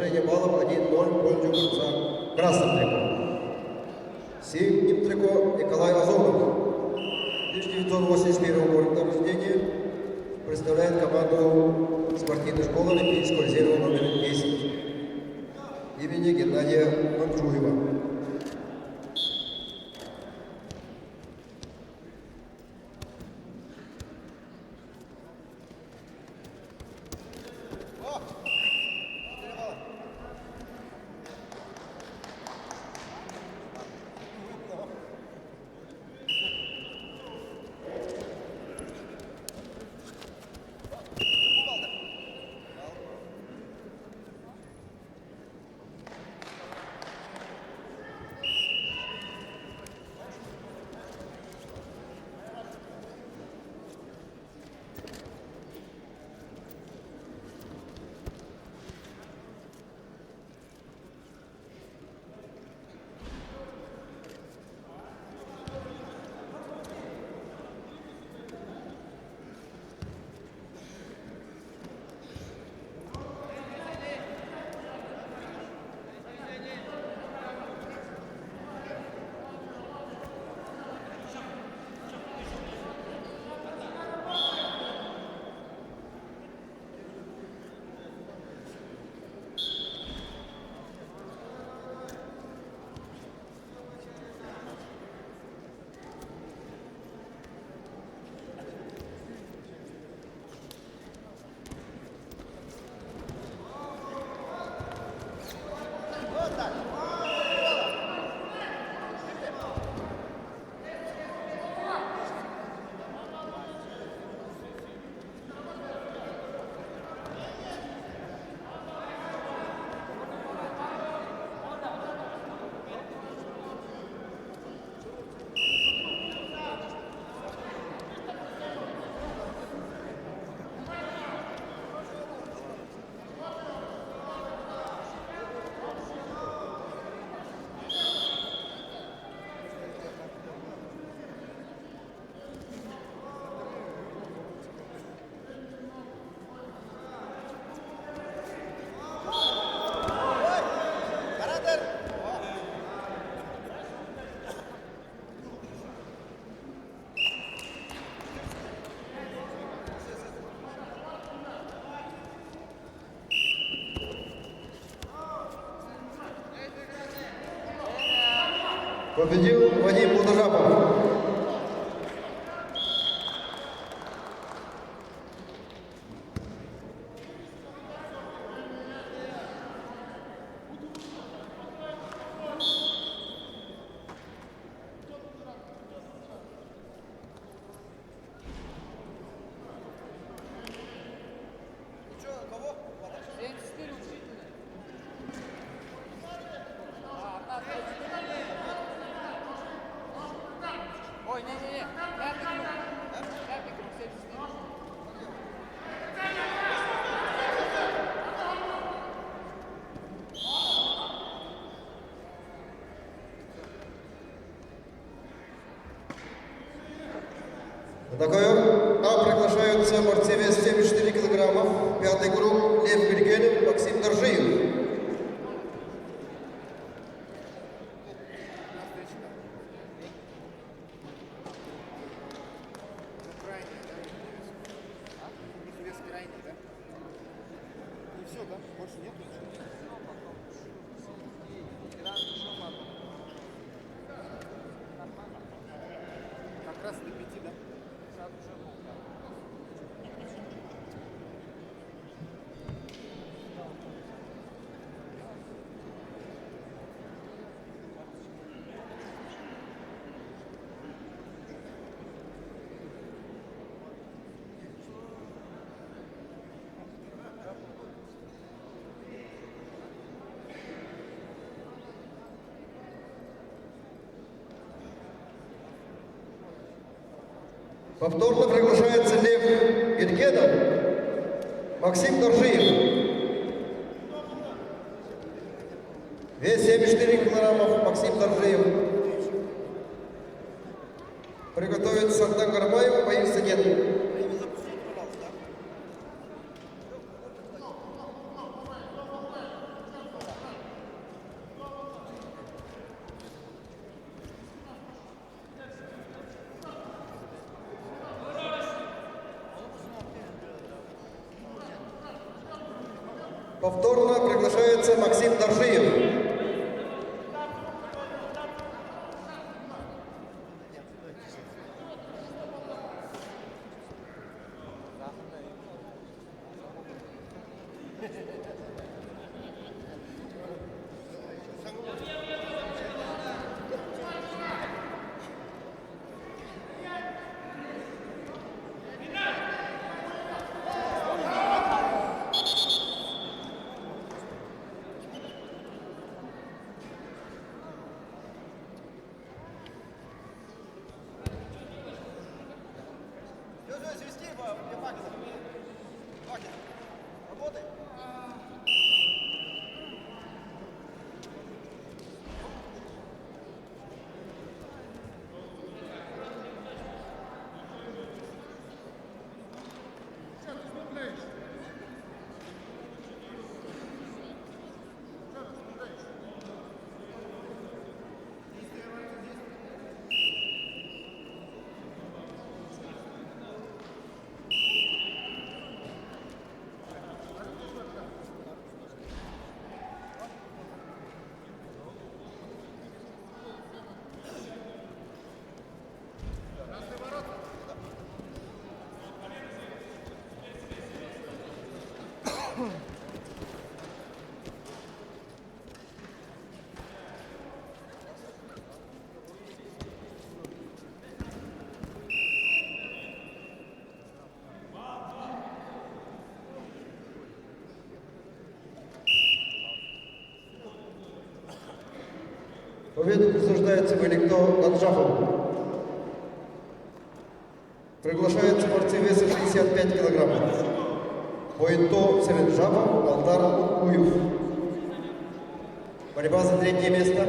сложение баллов 1-0 в пользу за красным трико. Синим трико Николай Азонов. 1981 года рождения. Представляет команду спортивной школы Олимпийского резерва номер 10 имени Геннадия Манчуева. Победил Вадим Будажапов. Ой, не-не-не, пятый круг, 74. На такой приглашаются борцы вес 74 килограммов. Пятый круг Лев Григенев, Максим Доржиев. Как раз до 5, да? Повторно приглашается Лев Гиргенов, Максим Доржиев. Вес 74 килограммов, Максим Доржиев. Приготовится Сантан Гарбаев, боится нет. Повторно приглашается Максим Доржиев. Победу присуждается Великто Наджафову. Приглашаются борцы веса 65 килограммов. Боинто Севенджапов, Алдар Уюв. Борьба за третье место.